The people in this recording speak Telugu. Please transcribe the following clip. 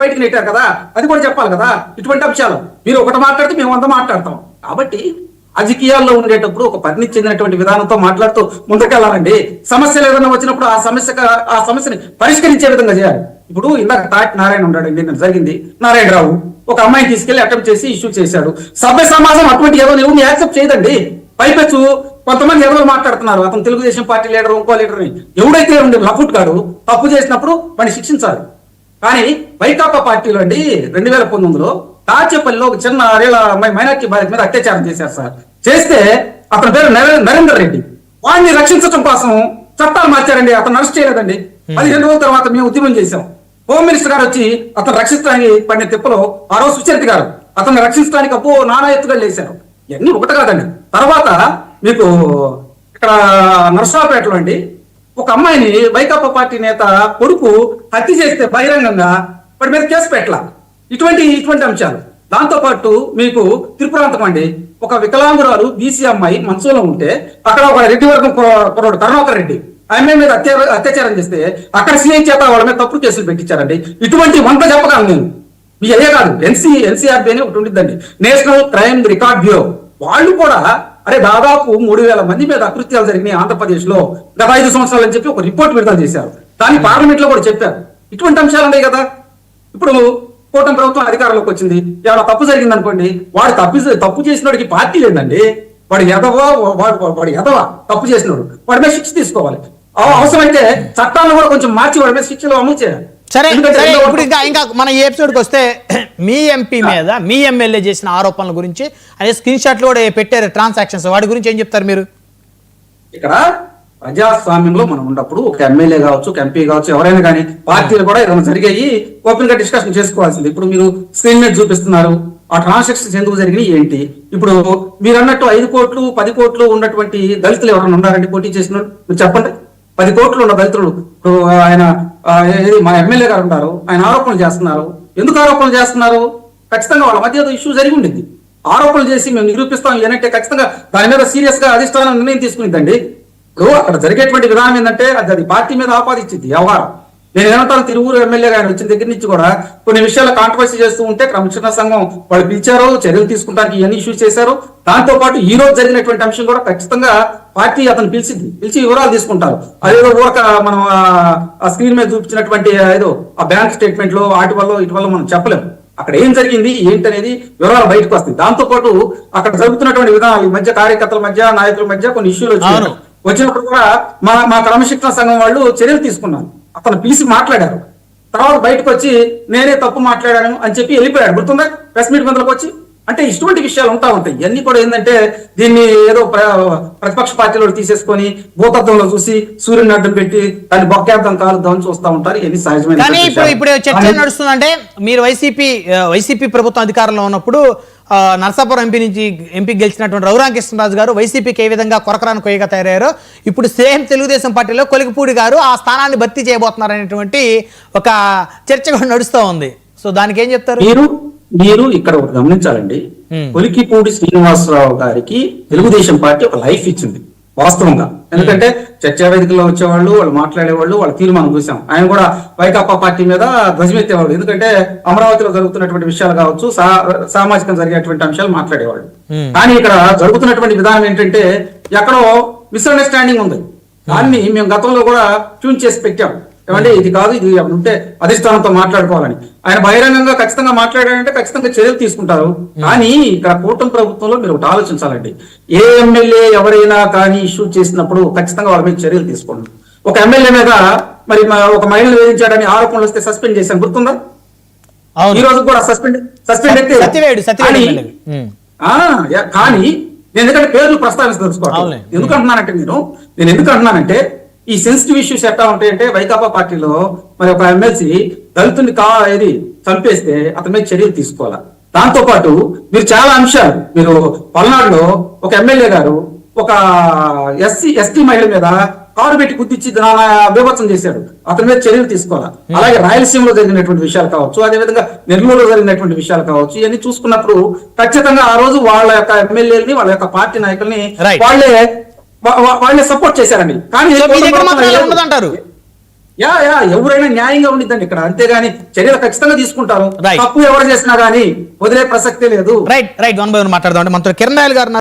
బయటికి నెట్టారు కదా, అది కూడా చెప్పాలి కదా. ఇటువంటి అంశాలు మీరు ఒకటి మాట్లాడితే మేము అంతా మాట్లాడతాం. కాబట్టి రాజకీయాల్లో ఉండేటప్పుడు ఒక పరిణితి చెందినటువంటి విధానంతో మాట్లాడుతూ ముందుకెళ్ళాలండి. సమస్యలు ఏదైనా వచ్చినప్పుడు ఆ సమస్యని పరిష్కరించే విధంగా చేయాలి. ఇప్పుడు ఇందాక తాటి నారాయణ ఉన్నాడండి, నేను జరిగింది నారాయణరావు ఒక అమ్మాయిని తీసుకెళ్లి అటెంప్ట్ చేసి ఇష్యూ చేశాడు. సభ్య సమాజం అటువంటి ఏదో యాక్సెప్ట్ చేయదండి. పైపెచ్చు కొంతమంది ఎవరు మాట్లాడుతున్నారు, అతను తెలుగుదేశం పార్టీ లీడర్ ఇంకో లీడర్ ఎవడైతే ఉండే లఫుట్ గారు తప్పు చేసినప్పుడు వాడిని శిక్షించాలి. కానీ వైకాపా పార్టీలో అండి 2019లో తాచేపల్లిలో ఒక చిన్న మైనార్టీ బాలిక మీద అత్యాచారం చేశారు సార్. చేస్తే అతని పేరు నరేందర్ రెడ్డి. వాడిని రక్షించడం కోసం చట్టాలు మార్చారండి. అతను అరెస్ట్ చేయలేదండి. 15 రోజుల తర్వాత మేము ఉద్యమం చేశాం. హోమ్ మినిస్టర్ గారు వచ్చి అతను రక్షించడానికి పడిన తిప్పలో ఆ రోజు సుచరిత గారు అతన్ని రక్షించడానికి నానా ఎత్తుగా లేశారు. ఇవన్నీ ఒకటి కాదండి. తర్వాత మీకు ఇక్కడ నర్సాపేటలో అండి ఒక అమ్మాయిని వైకాపా పార్టీ నేత కొడుకు హత్య చేస్తే బహిరంగంగా వాడి మీద కేసు పెట్టాల. ఇటువంటి అంశాలు. దాంతో పాటు మీకు త్రిపురాంతం అండి, ఒక వికలాంగురాలు బీసీ అమ్మాయి మంచంలో ఉంటే అక్కడ ఒక రెడ్డి వర్గం కుర్రాడు కరుణాకర్ రెడ్డి ఆమె మీద అత్యాచారం చేస్తే అక్కడ సీఐ చేత వాళ్ళ మీద తప్పుడు కేసులు పెట్టించారండి. ఇటువంటి వంట చెప్పగలను నేను. మీ అయ్యే కాదు, ఎన్సీఆర్బీ అని ఒకటి ఉంటుందండి, నేషనల్ క్రైమ్ రికార్డ్ బ్యూరో. వాళ్ళు కూడా దాదాపు 3000 మంది మీద అకృత్యాలు జరిగినాయి ఆంధ్రప్రదేశ్ లో గత 5 సంవత్సరాలు అని చెప్పి ఒక రిపోర్ట్ విడుదల చేశారు. దాన్ని పార్లమెంట్ లో కూడా చెప్పారు. ఇటువంటి అంశాలు ఉన్నాయి కదా. ఇప్పుడు కూటమి ప్రభుత్వం అధికారంలోకి వచ్చింది, ఏమైనా తప్పు జరిగింది అనుకోండి, వాడు తప్పు చేసినోడికి పార్టీ లేదండి. వాడు ఎదవా తప్పు చేసినోడు, వాడి మీద శిక్ష తీసుకోవాలి. అవసరమైతే చట్టాలను కూడా కొంచెం మార్చి వాడి మీద శిక్షలు అమలు చేయాలి. సరే, ఇప్పుడు ఇంకా మన ఈ ఎపిసోడ్కి వస్తే మీ ఎంపీ మీద మీ ఎమ్మెల్యే చేసిన ఆరోపణల గురించి అదే స్క్రీన్ షాట్లు కూడా పెట్టారు, ట్రాన్సాక్షన్స్, వాటి గురించి ఏం చెప్తారు మీరు? ఇక్కడ ప్రజాస్వామ్యంలో మనం ఉన్నప్పుడు ఒక ఎమ్మెల్యే కావచ్చు, ఒక ఎంపీ కావచ్చు, ఎవరైనా కానీ పార్టీలు కూడా ఏదైనా జరిగాయి ఓపెన్ గా డిస్కషన్ చేసుకోవాల్సింది. ఇప్పుడు మీరు స్క్రీన్ మీద చూపిస్తున్నారు, ఆ ట్రాన్సాక్షన్స్ ఎందుకు జరిగినాయి ఏంటి. ఇప్పుడు మీరు అన్నట్టు 5 కోట్లు 10 కోట్లు ఉన్నటువంటి దళితులు ఎవరైనా ఉన్నారండి పోటీ చేసిన? మీరు చెప్పండి. 10 కోట్లు ఉన్న దళితులు ఇప్పుడు ఆయన మా ఎమ్మెల్యే గారు ఉన్నారు, ఆయన ఆరోపణలు చేస్తున్నారు. ఎందుకు ఆరోపణలు చేస్తున్నారు? ఖచ్చితంగా వాళ్ళ మధ్య ఏదో ఇష్యూ జరిగి ఉండింది. ఆరోపణలు చేసి మేము నిరూపిస్తాం ఏంటంటే ఖచ్చితంగా దాని మీద సీరియస్ గా అధిష్టానం నిర్ణయం తీసుకునిద్దండి. ఇప్పుడు అక్కడ జరిగేటువంటి విధానం ఏంటంటే అది పార్టీ మీద ఆపాదించింది వ్యవహారం. నేను ఏమంటాను, తిరువురు ఎమ్మెల్యే గారు వచ్చిన దగ్గర నుంచి కూడా కొన్ని విషయాలు కాంట్రవర్సీ చేస్తూ ఉంటే క్రమశిక్షణ సంఘం వాళ్ళు పిలిచారు, చర్యలు తీసుకుంటానికి ఇవన్నీ ఇష్యూస్ చేశారు. దాంతో పాటు ఈ రోజు జరిగినటువంటి అంశం కూడా ఖచ్చితంగా పార్టీ అతను పిలిచి వివరాలు తీసుకుంటారు. అదేదో ఊరక మనం ఆ స్క్రీన్ మీద చూపించినటువంటి ఏదో ఆ బ్యాంక్ స్టేట్మెంట్ లో వాటి వల్ల మనం చెప్పలేము. అక్కడ ఏం జరిగింది ఏంటనేది వివరాలు బయటకు వస్తాయి. దాంతో పాటు అక్కడ జరుగుతున్నటువంటి విధానాలు ఈ మధ్య కార్యకర్తల మధ్య నాయకుల మధ్య కొన్ని ఇష్యూలు వచ్చినప్పుడు కూడా మా క్రమశిక్షణ సంఘం వాళ్ళు చర్యలు తీసుకున్నారు. అతను పిలిచి మాట్లాడారు. తర్వాత బయటకు వచ్చి నేనే తప్పు మాట్లాడాను అని చెప్పి వెళ్ళిపోయాడు. గుర్తుందా ప్రెస్ మీట్ మందులకు వచ్చి? అంటే ఇటువంటి విషయాలు ఉంటాయి. ఇవన్నీ కూడా ఏంటంటే దీన్ని ఏదో ప్రతిపక్ష పార్టీలో తీసేసుకొని భూతత్వంలో చూసి సూర్యుని అడ్డం పెట్టి దాన్ని బొక్కేద్దాం కాలుద్దాం చూస్తూ ఉంటారు. ఇవన్నీ సహజమైన. కానీ ఇప్పుడు చర్చ నడుస్తుందంటే మీరు వైసీపీ ప్రభుత్వం అధికారంలో ఉన్నప్పుడు నర్సాపురం ఎంపీ గెలిచినటువంటి రఘురామకృష్ణరాజు గారు వైసీపీకి ఏ విధంగా కొరకరాని కొయ్యగా తయారయ్యారో ఇప్పుడు సేమ్ తెలుగుదేశం పార్టీలో కొలికిపూడి గారు ఆ స్థానాన్ని భర్తీ చేయబోతున్నారు అనేటువంటి ఒక చర్చ కూడా నడుస్తూ ఉంది. సో దానికి ఏం చెప్తారు? మీరు ఇక్కడ ఒకటి గమనించాలండి. కొలికిపూడి శ్రీనివాసరావు గారికి తెలుగుదేశం పార్టీ ఒక లైఫ్ ఇచ్చింది వాస్తవంగా. ఎందుకంటే చర్చా వేదికల్లో వచ్చేవాళ్ళు, వాళ్ళు మాట్లాడేవాళ్ళు, వాళ్ళ తీరు మనం చూసాం. ఆయన కూడా వైకాపా పార్టీ మీద ధ్వజమెత్తేవాళ్ళు. ఎందుకంటే అమరావతిలో జరుగుతున్నటువంటి విషయాలు కావచ్చు, సామాజికంగా జరిగేటువంటి అంశాలు మాట్లాడేవాళ్ళు. కానీ ఇక్కడ జరుగుతున్నటువంటి విధానం ఏంటంటే ఎక్కడో మిస్అండర్స్టాండింగ్ ఉంది. దాన్ని మేము గతంలో కూడా ట్యూన్ చేసి పెట్టాం. ఏమంటే ఇది కాదు, ఇది ఉంటే అధిష్టానంతో మాట్లాడుకోవాలని. ఆయన బహిరంగంగా ఖచ్చితంగా మాట్లాడారంటే ఖచ్చితంగా చర్యలు తీసుకుంటారు. కానీ ఇక్కడ కూటమి ప్రభుత్వంలో మీరు ఒకటి ఆలోచించాలండి. ఏ ఎమ్మెల్యే ఎవరైనా కానీ ఇష్యూ చేసినప్పుడు ఖచ్చితంగా వాళ్ళ మీద చర్యలు తీసుకోండి. ఒక ఎమ్మెల్యే మీద మరి ఒక మహిళను వేధించాడని ఆరోపణలు వస్తే సస్పెండ్ చేశాను, గుర్తుందా? ఈ రోజు కూడా సస్పెండ్ అయితే. కానీ నేను ఎందుకంటే పేర్లు ప్రస్తావించదలుచుకోవాలి. నేను ఎందుకు అంటున్నానంటే ఈ సెన్సిటివ్ ఇష్యూస్ ఎట్లా ఉంటాయంటే వైకాపా పార్టీలో మరి ఒక ఎమ్మెల్సీ దళితుని చంపేస్తే అతని మీద చర్యలు తీసుకోవాలా. దాంతో పాటు మీరు చాలా అంశాలు, మీరు పల్నాడులో ఒక ఎమ్మెల్యే గారు ఒక ఎస్టీ మహిళ మీద కారు పెట్టి గుద్దిచ్చి బీభత్సం చేశాడు, అతని మీద చర్యలు తీసుకోవాలా. అలాగే రాయలసీమలో జరిగినటువంటి విషయాలు కావచ్చు, అదేవిధంగా నెల్లూరులో జరిగినటువంటి విషయాలు కావచ్చు, ఇవన్నీ చూసుకున్నప్పుడు ఖచ్చితంగా ఆ రోజు వాళ్ళ యొక్క ఎమ్మెల్యేలని వాళ్ళ యొక్క పార్టీ నాయకుల్ని వాళ్ళే సపోర్ట్ చేశారండి. కానీ యా ఎవరైనా న్యాయంగా ఉండిద్దండి ఇక్కడ, అంతేగాని చర్యలు ఖచ్చితంగా తీసుకుంటారు. Right. తప్పు ఎవరు చేసినా గానీ వదిలే ప్రసక్తే లేదు. రైట్ 1 by 1 మాట్లాడదాం. అంటే మనతో కిరణ్ రాయల్ గారు